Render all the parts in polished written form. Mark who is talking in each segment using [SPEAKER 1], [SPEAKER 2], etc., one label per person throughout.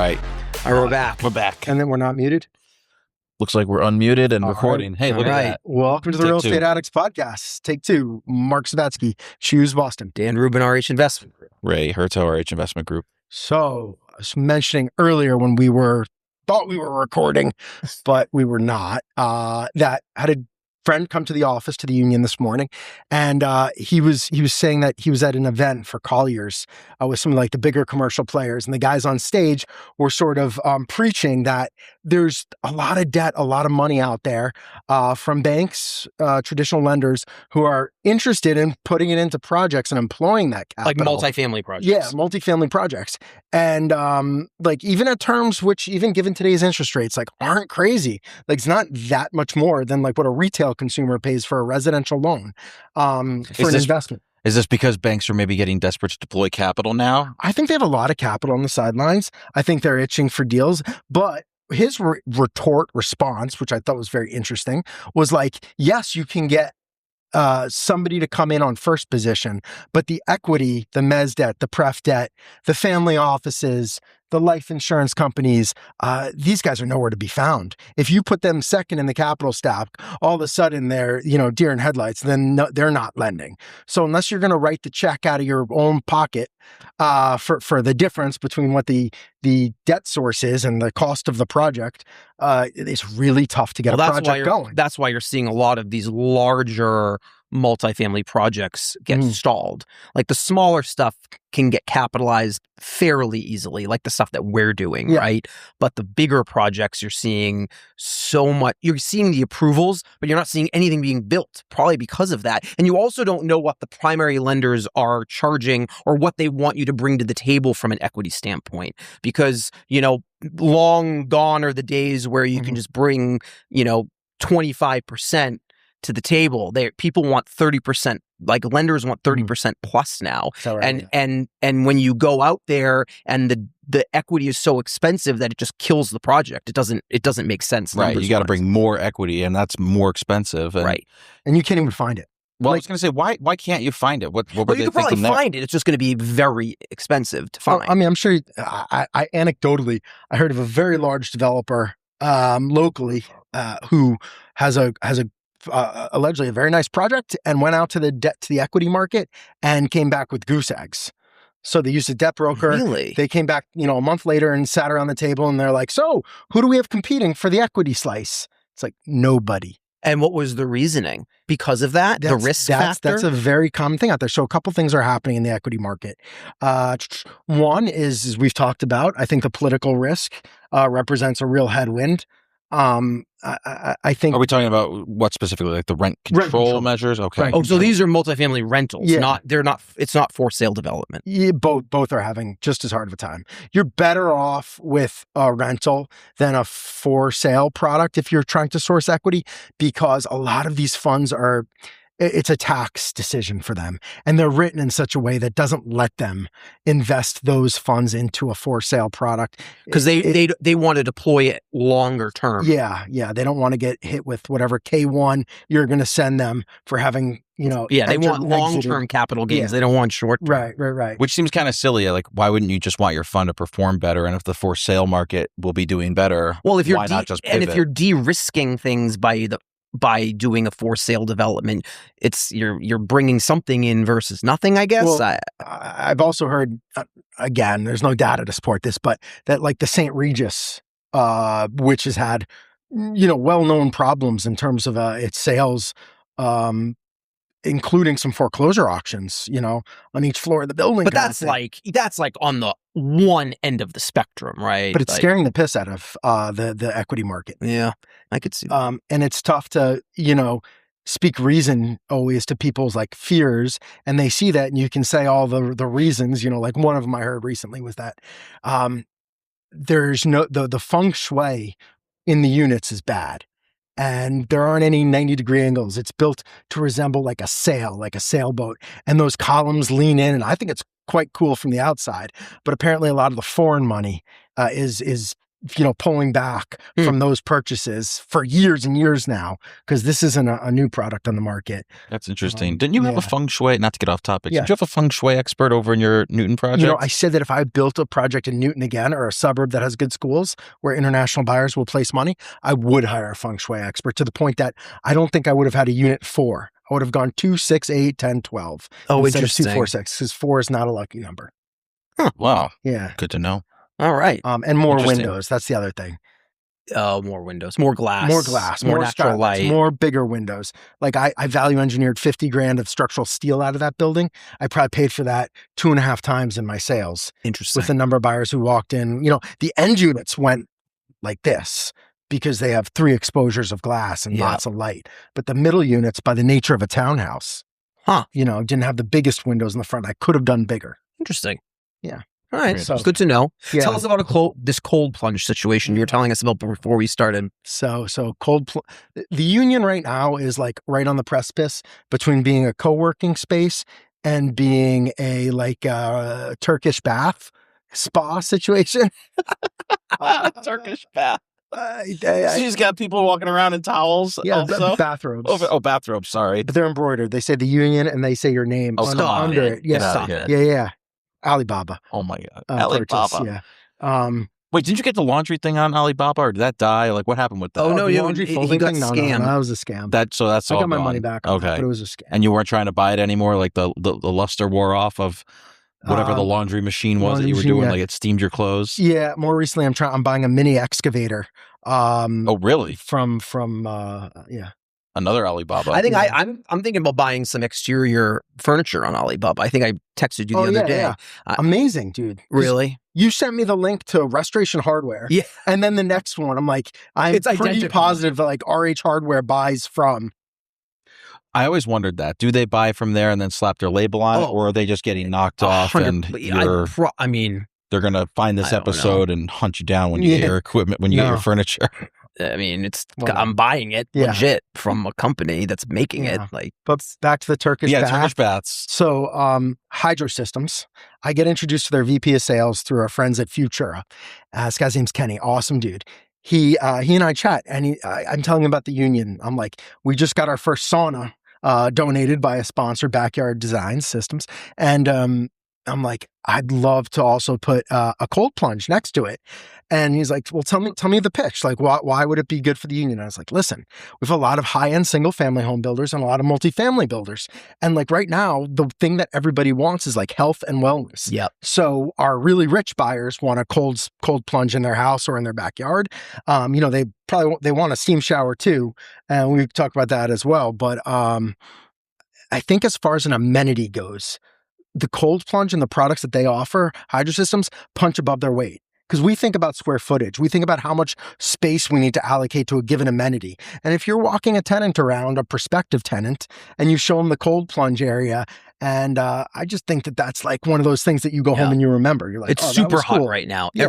[SPEAKER 1] right.
[SPEAKER 2] All right, we're back.
[SPEAKER 1] We're back.
[SPEAKER 3] And then we're not muted?
[SPEAKER 1] Looks like we're unmuted and
[SPEAKER 3] All
[SPEAKER 1] recording.
[SPEAKER 3] right.
[SPEAKER 1] Hey, look
[SPEAKER 3] All
[SPEAKER 1] at
[SPEAKER 3] right.
[SPEAKER 1] that.
[SPEAKER 3] Welcome to the
[SPEAKER 1] Take
[SPEAKER 3] Real
[SPEAKER 1] two.
[SPEAKER 3] Estate Addicts Podcast. Take two. Mark Savatsky, Choose Boston.
[SPEAKER 2] Dan Rubin, RH Investment Group.
[SPEAKER 1] Ray Herto, RH Investment Group.
[SPEAKER 3] So I was mentioning earlier when thought we were recording, but we were not, that I had a friend come to the office, to the union this morning, and he was saying that he was at an event for Colliers with some of like the bigger commercial players, and the guys on stage were sort of preaching that there's a lot of debt, a lot of money out there from banks, traditional lenders who are interested in putting it into projects and employing that capital.
[SPEAKER 2] Like multifamily projects.
[SPEAKER 3] Yeah, multifamily projects. And like even at terms which, even given today's interest rates, like aren't crazy. Like it's not that much more than like what a retail consumer pays for a residential loan for an investment.
[SPEAKER 1] Is this because banks are maybe getting desperate to deploy capital now?
[SPEAKER 3] I think they have a lot of capital on the sidelines. I think they're itching for deals, but his response, which I thought was very interesting, was like, yes, you can get somebody to come in on first position, but the equity, the mezz debt, the pref debt, the family offices, the life insurance companies, these guys are nowhere to be found. If you put them second in the capital stack, all of a sudden they're, deer in headlights, then no, they're not lending. So unless you're going to write the check out of your own pocket for the difference between what the debt source is and the cost of the project, it's really tough to get a project going.
[SPEAKER 2] That's why you're seeing a lot of these larger multifamily projects get stalled. Like the smaller stuff can get capitalized fairly easily, like the stuff that we're doing, right? But the bigger projects, you're seeing so much. You're seeing the approvals, but you're not seeing anything being built, probably because of that. And you also don't know what the primary lenders are charging or what they want you to bring to the table from an equity standpoint. Because, long gone are the days where you can just bring, 25% to the table. People want 30%, like lenders want 30% plus now.
[SPEAKER 3] Right,
[SPEAKER 2] and when you go out there and the equity is so expensive that it just kills the project. It doesn't make sense.
[SPEAKER 1] Right. You got to bring more equity and that's more expensive.
[SPEAKER 2] Right.
[SPEAKER 3] And you can't even find it.
[SPEAKER 1] Well, I was going to say, why can't you find it? What were they
[SPEAKER 2] you could probably
[SPEAKER 1] thinking
[SPEAKER 2] find it. It's just going to be very expensive to find.
[SPEAKER 3] I mean, I'm sure I anecdotally, I heard of a very large developer locally who has allegedly a very nice project and went out to the equity market and came back with goose eggs. So they used a debt broker.
[SPEAKER 2] Really?
[SPEAKER 3] They came back, a month later and sat around the table and they're like, so who do we have competing for the equity slice? It's like nobody.
[SPEAKER 2] And what was the reasoning? Because of that? The risk factor?
[SPEAKER 3] That's a very common thing out there. So a couple things are happening in the equity market. One is, as we've talked about, I think the political risk represents a real headwind. I think.
[SPEAKER 1] Are we talking about what specifically, like the rent control measures? Okay.
[SPEAKER 3] Right.
[SPEAKER 2] Oh, so these are multifamily rentals.
[SPEAKER 3] Yeah.
[SPEAKER 2] It's not for sale development.
[SPEAKER 3] Yeah, both are having just as hard of a time. You're better off with a rental than a for sale product if you're trying to source equity, because a lot of these funds it's a tax decision for them. And they're written in such a way that doesn't let them invest those funds into a for sale product.
[SPEAKER 2] Because they want to deploy it longer term.
[SPEAKER 3] Yeah. They don't want to get hit with whatever K1 you're going to send them for having,
[SPEAKER 2] they want long-term capital gains.
[SPEAKER 3] Yeah.
[SPEAKER 2] They don't want short-term.
[SPEAKER 3] Right.
[SPEAKER 1] Which seems kind of silly. Like, why wouldn't you just want your fund to perform better? And if the for sale market will be doing better,
[SPEAKER 2] well,
[SPEAKER 1] why not just pivot?
[SPEAKER 2] And if you're de-risking things by doing a for sale development, you're bringing something in versus nothing, I guess.
[SPEAKER 3] Well, I've also heard, again, there's no data to support this, but that like the St. Regis, which has had, well-known problems in terms of its sales, including some foreclosure auctions, on each floor of the building.
[SPEAKER 2] But that's like on the one end of the spectrum, right?
[SPEAKER 3] But it's scaring the piss out of the equity market.
[SPEAKER 2] Yeah, I could see that.
[SPEAKER 3] And it's tough to, speak reason always to people's like fears, and they see that, and you can say all the reasons, like one of them I heard recently was that there's the feng shui in the units is bad. And there aren't any 90-degree angles. It's built to resemble like a sailboat. And those columns lean in, and I think it's quite cool from the outside. But apparently a lot of the foreign money is pulling back from those purchases for years and years now, because this isn't a new product on the market.
[SPEAKER 1] That's interesting. Didn't you have a feng shui, not to get off topic,
[SPEAKER 3] Yeah.
[SPEAKER 1] did you have a feng shui expert over in your Newton project?
[SPEAKER 3] I said that if I built a project in Newton again, or a suburb that has good schools where international buyers will place money, I would hire a feng shui expert, to the point that I don't think I would have had a unit 4. I would have gone 2, 6, 8, 10, 12.
[SPEAKER 2] Oh,
[SPEAKER 3] instead
[SPEAKER 2] interesting.
[SPEAKER 3] of 2, 4, 6, because 4 is not a lucky number.
[SPEAKER 1] Huh, wow.
[SPEAKER 3] Yeah.
[SPEAKER 1] Good to know.
[SPEAKER 2] All right.
[SPEAKER 3] And more windows. That's the other thing.
[SPEAKER 2] More windows, more glass,
[SPEAKER 3] more
[SPEAKER 2] natural light,
[SPEAKER 3] more bigger windows. Like I value engineered $50,000 of structural steel out of that building. I probably paid for that 2.5 times in my sales.
[SPEAKER 2] Interesting.
[SPEAKER 3] With the number of buyers who walked in. The end units went like this because they have 3 exposures of glass and lots of light. But the middle units, by the nature of a townhouse, didn't have the biggest windows in the front. I could have done bigger.
[SPEAKER 2] Interesting.
[SPEAKER 3] Yeah.
[SPEAKER 2] All right,
[SPEAKER 3] So-
[SPEAKER 2] good to know.
[SPEAKER 3] Yeah.
[SPEAKER 2] Tell us about this cold plunge situation you were telling us about before we started.
[SPEAKER 3] So the union right now is like right on the precipice between being a co-working space and being a Turkish bath spa situation.
[SPEAKER 2] Turkish bath.
[SPEAKER 1] She's got people walking around in towels. Also.
[SPEAKER 3] Bathrobes.
[SPEAKER 1] Bathrobes. Sorry.
[SPEAKER 3] But they're embroidered. They say the union and they say your name under it.
[SPEAKER 2] Stop
[SPEAKER 3] Yeah.
[SPEAKER 2] it.
[SPEAKER 3] Yeah. Alibaba.
[SPEAKER 1] Oh my God.
[SPEAKER 3] Purchase,
[SPEAKER 1] Alibaba.
[SPEAKER 3] yeah.
[SPEAKER 1] Wait, didn't you get the laundry thing on Alibaba, or did that die? Like, what happened with that?
[SPEAKER 2] Oh, no,
[SPEAKER 3] the
[SPEAKER 2] you-
[SPEAKER 3] laundry
[SPEAKER 2] he
[SPEAKER 3] folding
[SPEAKER 2] got
[SPEAKER 3] thing? No,
[SPEAKER 2] scammed.
[SPEAKER 3] that was a scam.
[SPEAKER 1] That's
[SPEAKER 3] I
[SPEAKER 1] all
[SPEAKER 3] got my
[SPEAKER 1] gone.
[SPEAKER 3] money back.
[SPEAKER 1] Okay.
[SPEAKER 3] But it was a scam.
[SPEAKER 1] And you weren't trying to buy it anymore? Like the luster wore off of whatever the laundry machine was that you were doing? Like it steamed your clothes?
[SPEAKER 3] Yeah. More recently, I'm buying a mini excavator.
[SPEAKER 1] Oh, really?
[SPEAKER 3] From
[SPEAKER 1] Another Alibaba.
[SPEAKER 2] I think I'm thinking about buying some exterior furniture on Alibaba. I think I texted you the other day.
[SPEAKER 3] Yeah. Amazing, dude.
[SPEAKER 2] Really?
[SPEAKER 3] You sent me the link to Restoration Hardware.
[SPEAKER 2] Yeah.
[SPEAKER 3] And then the next one, I'm like,
[SPEAKER 2] It's
[SPEAKER 3] pretty
[SPEAKER 2] identical.
[SPEAKER 3] positive that like RH Hardware buys from.
[SPEAKER 1] I always wondered that. Do they buy from there and then slap their label on it, or are they just getting knocked off and they're going to find this
[SPEAKER 2] I don't
[SPEAKER 1] episode and hunt you down when you get your equipment, when you get your furniture?
[SPEAKER 2] I mean, I'm buying it legit from a company that's making it.
[SPEAKER 3] But back to the Turkish bath.
[SPEAKER 1] Turkish baths.
[SPEAKER 3] So Hydro Systems, I get introduced to their VP of sales through our friends at Futura. This guy's name's Kenny. Awesome dude. He and I chat, and I'm telling him about the union. I'm like, we just got our first sauna donated by a sponsor, Backyard Design Systems. And I'm like, I'd love to also put a cold plunge next to it. And he's like, well, tell me the pitch. Like, why would it be good for the union? And I was like, listen, we have a lot of high-end single-family home builders and a lot of multifamily builders. And like right now, the thing that everybody wants is like health and wellness.
[SPEAKER 2] Yep.
[SPEAKER 3] So our really rich buyers want a cold plunge in their house or in their backyard. They want a steam shower too. And we talked about that as well. But I think as far as an amenity goes, the cold plunge and the products that they offer, Hydro Systems, punch above their weight. Because we think about square footage. We think about how much space we need to allocate to a given amenity. And if you're walking a tenant around, a prospective tenant, and you show them the cold plunge area, and I just think that that's like one of those things that you go home and you remember. You're like,
[SPEAKER 2] it's
[SPEAKER 3] that
[SPEAKER 2] super
[SPEAKER 3] was
[SPEAKER 2] hot
[SPEAKER 3] cool.
[SPEAKER 2] right now.
[SPEAKER 3] Yeah.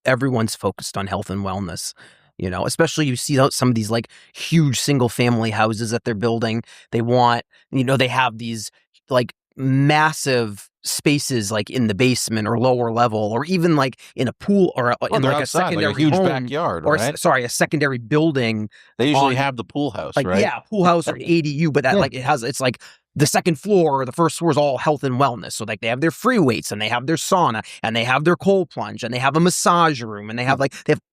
[SPEAKER 2] Everyone's focused on health and wellness. Especially you see some of these like huge single family houses that they're building. They want, they have these like massive spaces like in the basement or lower level, or even like in a pool or in like a secondary
[SPEAKER 1] like a huge
[SPEAKER 2] home,
[SPEAKER 1] backyard,
[SPEAKER 2] or
[SPEAKER 1] right?
[SPEAKER 2] a secondary building.
[SPEAKER 1] They usually have the pool house,
[SPEAKER 2] like,
[SPEAKER 1] right?
[SPEAKER 2] Yeah, pool house or an ADU, but that it's like the second floor or the first floor is all health and wellness. So like they have their free weights and they have their sauna and they have their cold plunge and they have a massage room and they have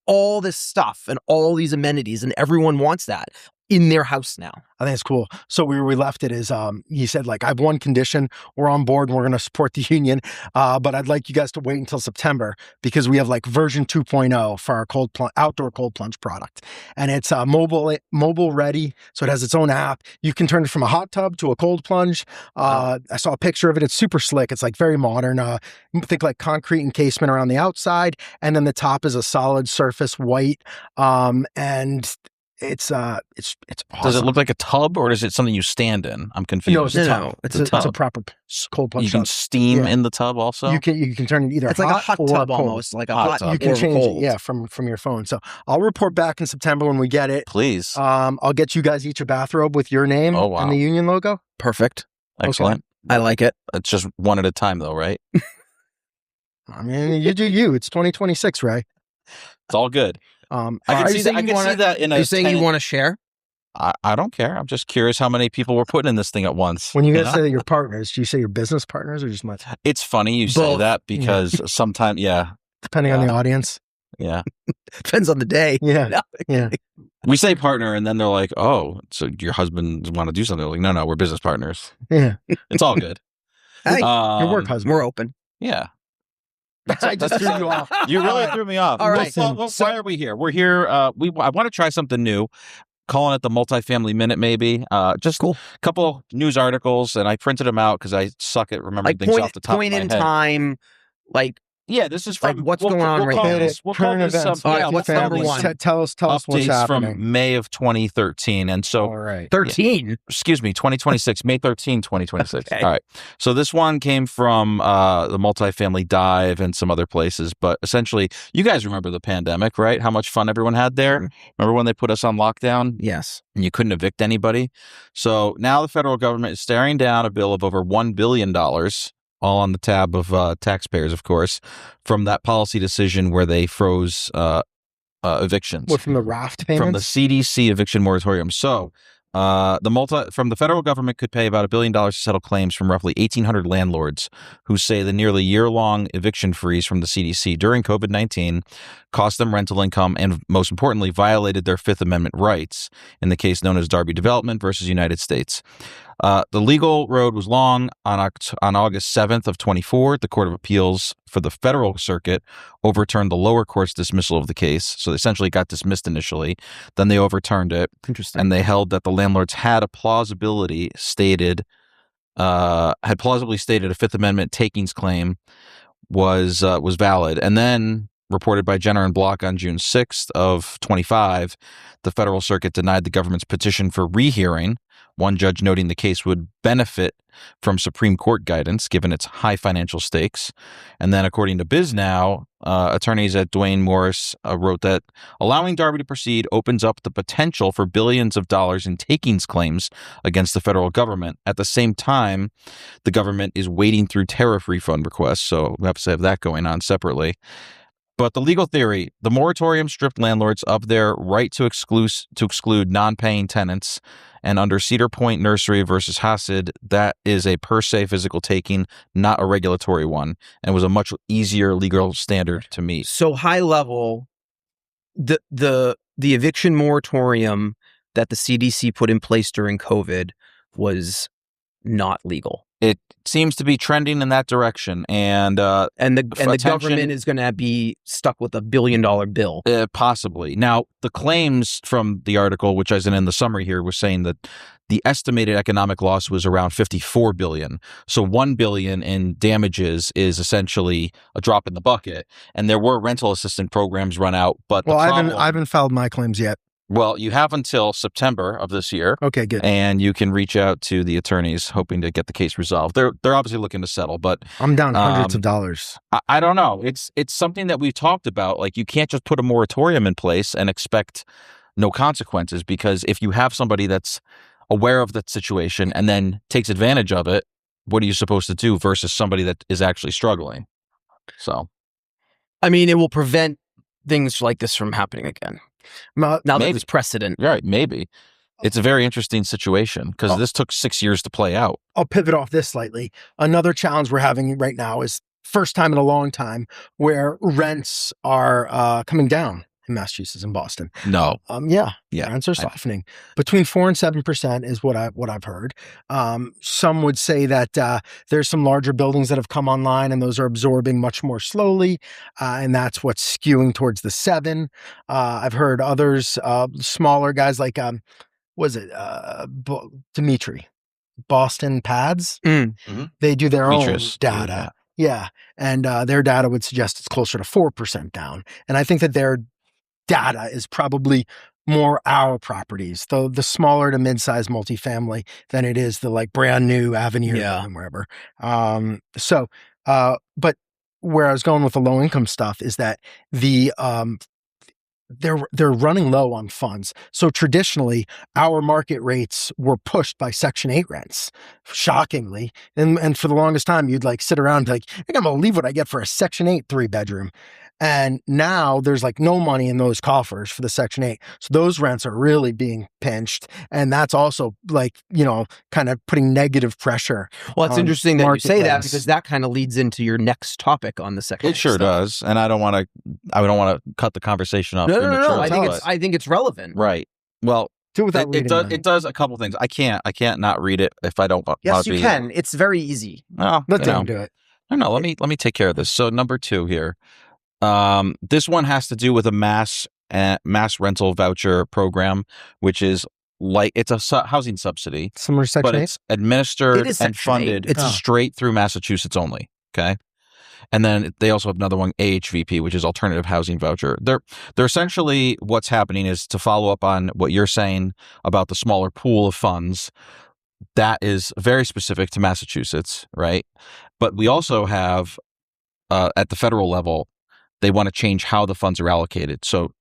[SPEAKER 2] all this stuff and all these amenities, and everyone wants that in their house now.
[SPEAKER 3] I think it's cool. So where we left it is, he said, like, I have one condition. We're on board and we're going to support the union. But I'd like you guys to wait until September because we have like version 2.0 for our outdoor cold plunge product. And it's mobile ready. So it has its own app. You can turn it from a hot tub to a cold plunge. I saw a picture of it. It's super slick. It's like very modern. Think like concrete encasement around the outside. And then the top is a solid surface white. And it's awesome.
[SPEAKER 1] Does it look like a tub, or is it something you stand in? I'm confused.
[SPEAKER 3] No, it's a tub.
[SPEAKER 2] No,
[SPEAKER 3] it's a proper cold plunge.
[SPEAKER 1] You can
[SPEAKER 3] tub.
[SPEAKER 1] steam in the tub also?
[SPEAKER 3] You can turn it either
[SPEAKER 2] It's like a hot
[SPEAKER 3] or
[SPEAKER 2] tub
[SPEAKER 3] cold.
[SPEAKER 2] almost, like a hot tub.
[SPEAKER 3] You can
[SPEAKER 2] or
[SPEAKER 3] change
[SPEAKER 2] cold.
[SPEAKER 3] it, from your phone. So I'll report back in September when we get it.
[SPEAKER 1] Please.
[SPEAKER 3] I'll get you guys each a bathrobe with your name and the union logo.
[SPEAKER 2] Perfect.
[SPEAKER 1] Excellent.
[SPEAKER 2] I like it.
[SPEAKER 1] It's just one at a time though, right?
[SPEAKER 3] I mean, you do you. It's 2026, Ray.
[SPEAKER 1] It's all good. I can see that. I can see that in a.
[SPEAKER 2] Are you saying you want to share?
[SPEAKER 1] I don't care. I'm just curious how many people were putting in this thing at once.
[SPEAKER 3] When you guys say that you're partners, do you say you're business partners or just my?
[SPEAKER 1] It's funny you say that because sometimes,
[SPEAKER 3] depending on the audience.
[SPEAKER 1] Yeah.
[SPEAKER 2] Depends on the day.
[SPEAKER 3] Yeah. Yeah.
[SPEAKER 1] We say partner and then they're like, oh, so your husband want to do something? They're like, no, we're business partners.
[SPEAKER 3] Yeah.
[SPEAKER 1] It's all good.
[SPEAKER 3] Hey, your work husband.
[SPEAKER 2] We're open.
[SPEAKER 1] Yeah.
[SPEAKER 3] I just threw you off.
[SPEAKER 1] You really threw me off.
[SPEAKER 2] All right.
[SPEAKER 1] Well, why are we here? We're here. I want to try something new. Calling it the Multifamily Minute, maybe. Just a couple news articles, and I printed them out because I suck at remembering things off the top of my head.
[SPEAKER 2] Point in time,
[SPEAKER 1] yeah, this is from
[SPEAKER 2] what's going on right now.
[SPEAKER 1] We'll call this
[SPEAKER 2] what's number one?
[SPEAKER 3] Tell us what's happening.
[SPEAKER 1] From May of 2013, and so
[SPEAKER 3] all right,
[SPEAKER 2] 13.
[SPEAKER 1] Excuse me, 2026, May 13, 2026.
[SPEAKER 2] Okay.
[SPEAKER 1] All right. So this one came from the Multifamily Dive and some other places, but essentially, you guys remember the pandemic, right? How much fun everyone had there. Remember when they put us on lockdown?
[SPEAKER 2] Yes.
[SPEAKER 1] And you couldn't evict anybody. So now the federal government is staring down a bill of over $1 billion. All on the tab of taxpayers, of course, from that policy decision where they froze evictions.
[SPEAKER 3] What, from the raft payments?
[SPEAKER 1] From the CDC eviction moratorium. So from the federal government could pay about $1 billion to settle claims from roughly 1,800 landlords who say the nearly year-long eviction freeze from the CDC during COVID-19 cost them rental income and, most importantly, violated their Fifth Amendment rights in the case known as Darby Development versus United States. The legal road was long. On August 7th of 24, the Court of Appeals for the Federal Circuit overturned the lower court's dismissal of the case. So they essentially got dismissed initially. Then they overturned it.
[SPEAKER 2] Interesting.
[SPEAKER 1] And they held that the landlords had plausibly stated a Fifth Amendment takings claim was valid. And then, reported by Jenner and Block on June 6th of 25, the Federal Circuit denied the government's petition for rehearing, one judge noting the case would benefit from Supreme Court guidance given its high financial stakes. And then, according to BizNow, attorneys at Duane Morris wrote that allowing Darby to proceed opens up the potential for billions of dollars in takings claims against the federal government. At the same time, the government is wading through tariff refund requests, so we have to have that going on separately. But the legal theory, the moratorium stripped landlords of their right to exclude non-paying tenants. And under Cedar Point Nursery versus Hasid, that is a per se physical taking, not a regulatory one, and was a much easier legal standard to meet.
[SPEAKER 2] So high level, the eviction moratorium that the CDC put in place during COVID was not legal.
[SPEAKER 1] It seems to be trending in that direction, and the
[SPEAKER 2] government is going to be stuck with $1 billion bill.
[SPEAKER 1] Possibly. Now, the claims from the article, which is in the summary here, was saying that the estimated economic loss was around $54 billion. So $1 billion in damages is essentially a drop in the bucket. And there were rental assistance programs run out, but
[SPEAKER 3] I haven't filed my claims yet.
[SPEAKER 1] Well, you have until September of this year.
[SPEAKER 3] Okay, good.
[SPEAKER 1] And you can reach out to the attorneys hoping to get the case resolved. They're obviously looking to settle, but
[SPEAKER 3] I'm down hundreds of dollars.
[SPEAKER 1] I don't know. It's something that we've talked about. Like, you can't just put a moratorium in place and expect no consequences, because if you have somebody that's aware of that situation and then takes advantage of it, what are you supposed to do versus somebody that is actually struggling? So,
[SPEAKER 2] I mean, it will prevent things like this from happening again. Now that there's precedent.
[SPEAKER 1] Right, maybe. It's a very interesting situation because this took 6 years to play out.
[SPEAKER 3] I'll pivot off this slightly. Another challenge we're having right now is first time in a long time where rents are coming down in Massachusetts and Boston.
[SPEAKER 1] No.
[SPEAKER 3] Yeah. Rents are softening. Between 4% and 7% is what I've heard. Some would say that there's some larger buildings that have come online and those are absorbing much more slowly, and that's what's skewing towards the 7. I've heard others, smaller guys like Dimitri, Boston Pads.
[SPEAKER 2] Mm-hmm.
[SPEAKER 3] They do their own data. Yeah, and their data would suggest it's closer to 4% down, and I think that their data is probably more our properties, the smaller to mid-sized multifamily, than it is the like brand new Avenue and wherever. But where I was going with the low income stuff is that they're running low on funds. So traditionally, our market rates were pushed by Section 8 rents, shockingly. And for the longest time, you'd like sit around and be like, I can't believe what I get for a Section 8 3-bedroom. And now there's like no money in those coffers for the Section 8. So those rents are really being pinched. And that's also like, kind of putting negative pressure.
[SPEAKER 2] Well, it's interesting that you say that,
[SPEAKER 3] rents.
[SPEAKER 2] because that kind of leads into your next topic on the Section 8
[SPEAKER 1] It sure
[SPEAKER 2] stuff.
[SPEAKER 1] does. And I don't want to cut the conversation off.
[SPEAKER 2] No.
[SPEAKER 1] prematurely,
[SPEAKER 2] I think it's relevant.
[SPEAKER 1] right. Well,
[SPEAKER 3] Do it without reading them.
[SPEAKER 1] it does a couple things. I can't not read it if I don't want to
[SPEAKER 2] Yes,
[SPEAKER 1] be.
[SPEAKER 2] you can. It's very easy.
[SPEAKER 1] Well,
[SPEAKER 3] Let them do it.
[SPEAKER 1] No, let me take care of this. So number 2 here. This one has to do with a mass rental voucher program, which is like it's a housing subsidy,
[SPEAKER 3] Similar to Section
[SPEAKER 1] but
[SPEAKER 3] 8?
[SPEAKER 1] it's administered
[SPEAKER 2] It is
[SPEAKER 1] and
[SPEAKER 2] Section 8.
[SPEAKER 1] funded
[SPEAKER 2] It's
[SPEAKER 1] straight through Massachusetts only. Okay. And then they also have another one, AHVP, which is alternative housing voucher. They're essentially, what's happening is, to follow up on what you're saying about the smaller pool of funds, that is very specific to Massachusetts, right? But we also have, at the federal level, they want to change how the funds are allocated. So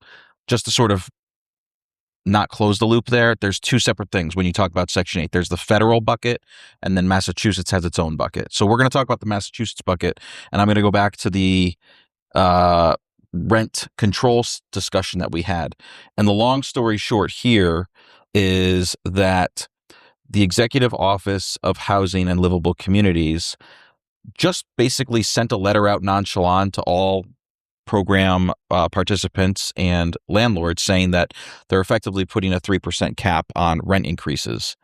[SPEAKER 1] just to sort of not close the loop there, there's 2 separate things when you talk about Section 8. There's the federal bucket, and then Massachusetts has its own bucket. So we're going to talk about the Massachusetts bucket, and I'm going to go back to the rent control discussion that we had. And the long story short here is that the Executive Office of Housing and Livable Communities just basically sent a letter out nonchalant to all program participants and landlords, saying that they're effectively putting a 3% cap on rent increases.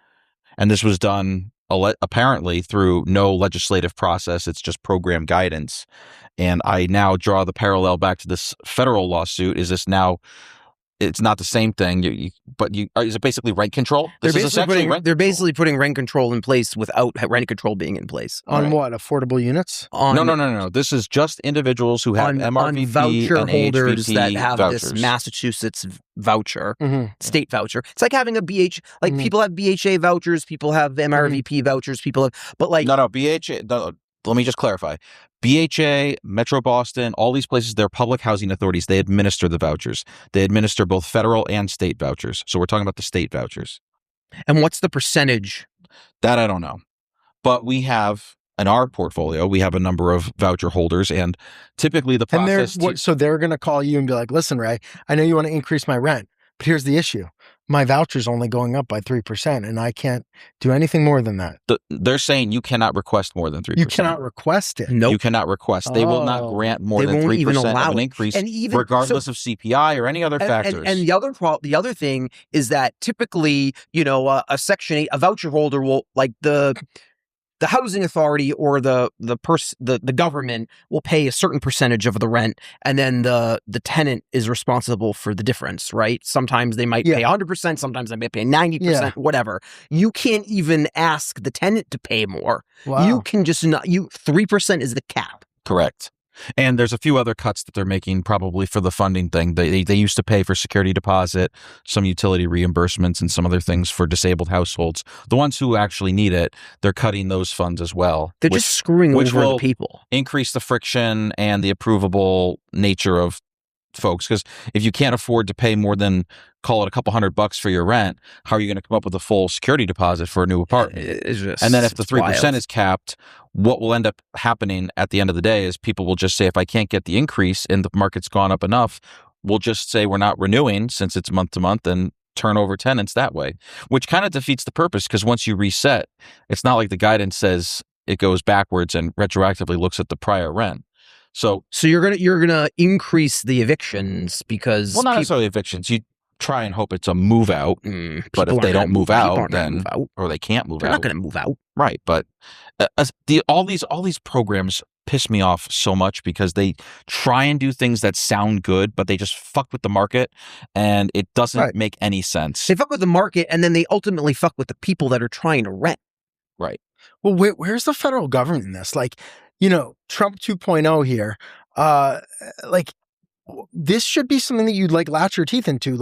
[SPEAKER 1] And this was done apparently through no legislative process. It's just program guidance. And I now draw the parallel back to this federal lawsuit. Is this now, it's not the same thing, is it basically rent control?
[SPEAKER 2] They're basically putting rent control in place without rent control being in place.
[SPEAKER 3] On what? Affordable units?
[SPEAKER 1] No. This is just individuals who have MRVP
[SPEAKER 2] on voucher
[SPEAKER 1] and
[SPEAKER 2] holders
[SPEAKER 1] AHVP
[SPEAKER 2] that have
[SPEAKER 1] vouchers.
[SPEAKER 2] this Massachusetts voucher,
[SPEAKER 3] Mm-hmm.
[SPEAKER 2] state voucher. It's like having a people have BHA vouchers, people have MRVP vouchers, people have, but like...
[SPEAKER 1] No, BHA... No, let me just clarify. BHA, Metro Boston, all these places, they're public housing authorities. They administer the vouchers. They administer both federal and state vouchers. So we're talking about the state vouchers.
[SPEAKER 2] And what's the percentage?
[SPEAKER 1] That I don't know. But we have, in our portfolio, we have a number of voucher holders, and typically the process...
[SPEAKER 3] So they're going to call you and be like, listen, Ray, I know you want to increase my rent, but here's the issue. My voucher's only going up by 3%, and I can't do anything more than that.
[SPEAKER 1] They're saying you cannot request more than 3%.
[SPEAKER 3] You cannot request it.
[SPEAKER 2] Nope.
[SPEAKER 1] You cannot request. They will not grant more than 3% of an increase, regardless of CPI or any other factors.
[SPEAKER 2] And the other thing is that typically, a Section 8, a voucher holder will, like the housing authority or the government will pay a certain percentage of the rent, and then the tenant is responsible for the difference, right? Sometimes they might pay 100%, sometimes they might pay 90%, whatever. You can't even ask the tenant to pay more.
[SPEAKER 3] Wow.
[SPEAKER 2] You can just 3% is the cap.
[SPEAKER 1] Correct. And there's a few other cuts that they're making probably for the funding thing. They used to pay for security deposit, some utility reimbursements, and some other things for disabled households. The ones who actually need it, they're cutting those funds as well.
[SPEAKER 2] They're just screwing over the people.
[SPEAKER 1] Increase the friction and the approvable nature of folks, because if you can't afford to pay more than, call it a couple $100 for your rent, how are you going to come up with a full security deposit for a new apartment? And then if the 3% is capped, what will end up happening at the end of the day is people will just say, if I can't get the increase and the market's gone up enough, we'll just say we're not renewing since it's month to month and turn over tenants that way, which kind of defeats the purpose, because once you reset, it's not like the guidance says it goes backwards and retroactively looks at the prior rent. So
[SPEAKER 2] you're gonna increase the evictions because
[SPEAKER 1] not necessarily evictions. You try and hope it's a move out, but if they don't move out, then or they can't move out,
[SPEAKER 2] they're not going to move out,
[SPEAKER 1] right? But all these programs piss me off so much because they try and do things that sound good, but they just fuck with the market, and it doesn't make any sense.
[SPEAKER 2] They fuck with the market, and then they ultimately fuck with the people that are trying to rent.
[SPEAKER 1] Right.
[SPEAKER 3] Well, where's the federal government in this? Like, Trump 2.0 here, this should be something that you'd latch your teeth into.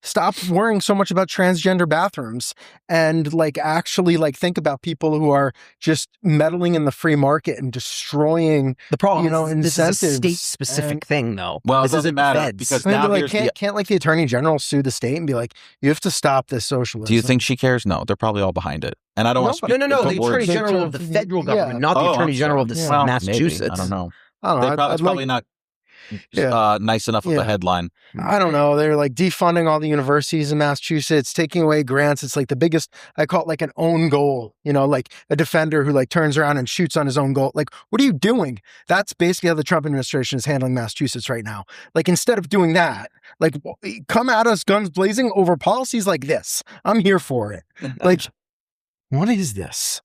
[SPEAKER 3] Stop worrying so much about transgender bathrooms and actually think about people who are just meddling in the free market and destroying
[SPEAKER 2] the problem.
[SPEAKER 3] Incentives.
[SPEAKER 2] This is a state specific thing, though.
[SPEAKER 1] Well,
[SPEAKER 2] this
[SPEAKER 1] it doesn't matter because now
[SPEAKER 3] can't the attorney general sue the state and be like, you have to stop this socialism?
[SPEAKER 1] Do you think she cares? No, they're probably all behind it. And I don't want to speak.
[SPEAKER 2] No. The attorney general of the federal government, not the attorney general of Massachusetts.
[SPEAKER 1] Maybe. I don't know.
[SPEAKER 3] That's
[SPEAKER 1] probably not. nice enough of a headline.
[SPEAKER 3] I don't know. They're like defunding all the universities in Massachusetts, taking away grants. It's like the biggest, I call it like an own goal, like a defender who like turns around and shoots on his own goal. Like, what are you doing? That's basically how the Trump administration is handling Massachusetts right now. Like, instead of doing that, like, come at us guns blazing over policies like this. I'm here for it. Like, what is this?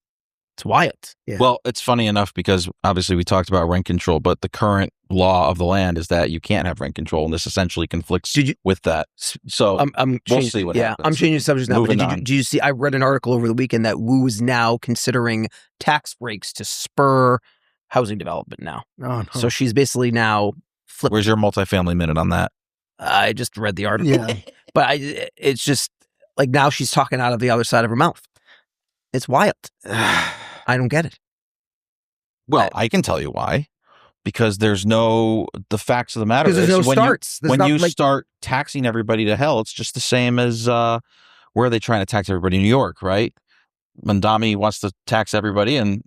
[SPEAKER 2] It's wild.
[SPEAKER 3] Yeah.
[SPEAKER 1] Well, it's funny enough because obviously we talked about rent control, but the current law of the land is that you can't have rent control, and this essentially conflicts with that. So we'll see what happens.
[SPEAKER 2] I'm changing subjects now.
[SPEAKER 1] Moving
[SPEAKER 2] But did you see? I read an article over the weekend that Wu is now considering tax breaks to spur housing development now.
[SPEAKER 3] Oh, no.
[SPEAKER 2] So she's basically now flipped.
[SPEAKER 1] Where's your multifamily minute on that?
[SPEAKER 2] I just read the article.
[SPEAKER 3] Yeah.
[SPEAKER 2] But it's just like now she's talking out of the other side of her mouth. It's wild. I don't get it.
[SPEAKER 1] Well, I can tell you why. Because there's the facts of the matter is
[SPEAKER 2] there's no starts.
[SPEAKER 1] When you start taxing everybody to hell, it's just the same as where are they trying to tax everybody? New York, right? Mandami wants to tax everybody and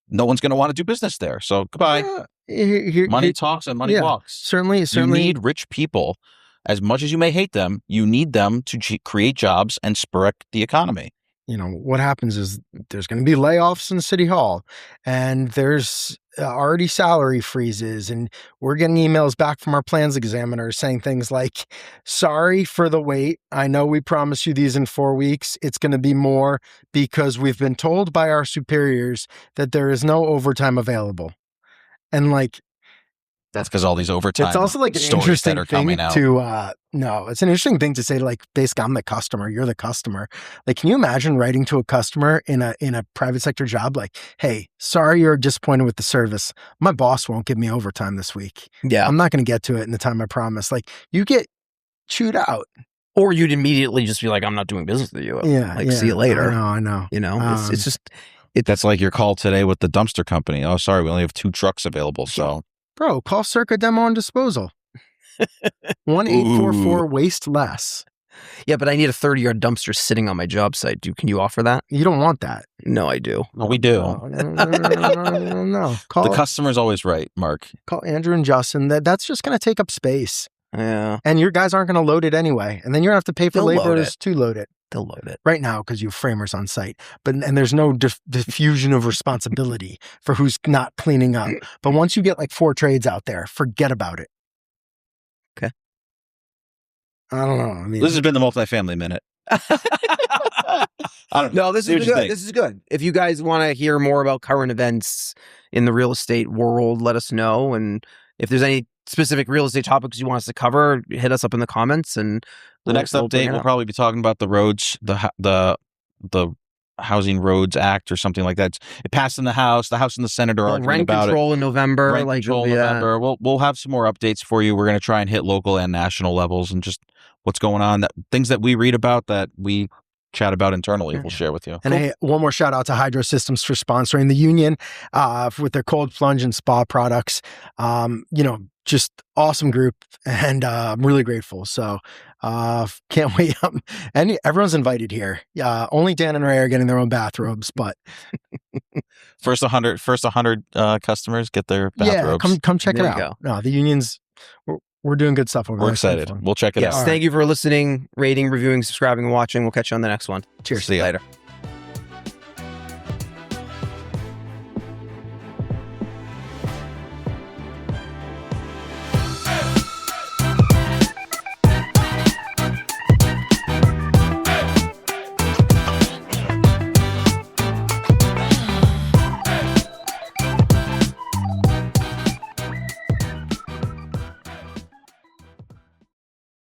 [SPEAKER 1] no one's going to want to do business there. So goodbye. Money talks and money walks.
[SPEAKER 3] Certainly.
[SPEAKER 1] You need rich people. As much as you may hate them, you need them to create jobs and spur the economy.
[SPEAKER 3] What happens is there's going to be layoffs in City Hall, and there's already salary freezes, and we're getting emails back from our plans examiners saying things like, sorry for the wait. I know we promised you these in 4 weeks. It's going to be more because we've been told by our superiors that there is no overtime available. And
[SPEAKER 1] that's because all these overtime.
[SPEAKER 3] It's also like an interesting thing it's an interesting thing to say, like, basically, I'm the customer, you're the customer. Like, can you imagine writing to a customer in a private sector job? Like, hey, sorry, you're disappointed with the service. My boss won't give me overtime this week.
[SPEAKER 2] Yeah.
[SPEAKER 3] I'm not going to get to it in the time I promised. Like, you get chewed out.
[SPEAKER 2] Or you'd immediately just be like, I'm not doing business with you. See you later.
[SPEAKER 3] I know.
[SPEAKER 2] It's just.
[SPEAKER 1] That's like your call today with the dumpster company. Oh, sorry, we only have 2 trucks available. So.
[SPEAKER 3] Bro, call Circa Demo and Disposal. 1-844 waste less.
[SPEAKER 2] Yeah, but I need a 30-yard dumpster sitting on my job site. Can you offer that?
[SPEAKER 3] You don't want that.
[SPEAKER 2] No, I do.
[SPEAKER 1] No, we do.
[SPEAKER 3] No.
[SPEAKER 1] The customer's always right, Mark.
[SPEAKER 3] Call Andrew and Justin. That's just going to take up space.
[SPEAKER 2] Yeah.
[SPEAKER 3] And your guys aren't going to load it anyway. And then you're going to have to pay for laborers to load it.
[SPEAKER 2] They'll load it.
[SPEAKER 3] Right now, because you have framers on site. And there's no diffusion of responsibility for who's not cleaning up. But once you get like 4 trades out there, forget about it.
[SPEAKER 2] Okay.
[SPEAKER 3] I don't know.
[SPEAKER 1] This has been the Multifamily Minute.
[SPEAKER 2] I don't know. No, this is good. This is good. If you guys want to hear more about current events in the real estate world, let us know. And if there's any specific real estate topics you want us to cover, hit us up in the comments. And
[SPEAKER 1] the next update, we'll probably be talking about the roads, the Housing Roads Act or something like that. It passed in the House. The House and the Senate are arguing about it.
[SPEAKER 2] Rent control in November.
[SPEAKER 1] Rent control in November. We'll have some more updates for you. We're going to try and hit local and national levels and just what's going on, things that we read about that we chat about internally. We'll share with you.
[SPEAKER 3] And hey, one more shout out to Hydro Systems for sponsoring the union with their cold plunge and spa products. Just awesome group, and I'm really grateful. So can't wait. And everyone's invited here. Only Dan and Ray are getting their own bathrobes, but
[SPEAKER 1] first 100 customers get their bathrobes.
[SPEAKER 3] Yeah, come check it out. No, the unions. We're doing good stuff over there.
[SPEAKER 1] We're excited. We'll check it out.
[SPEAKER 2] Thank you for listening, rating, reviewing, subscribing, and watching. We'll catch you on the next one.
[SPEAKER 3] Cheers.
[SPEAKER 2] See you later.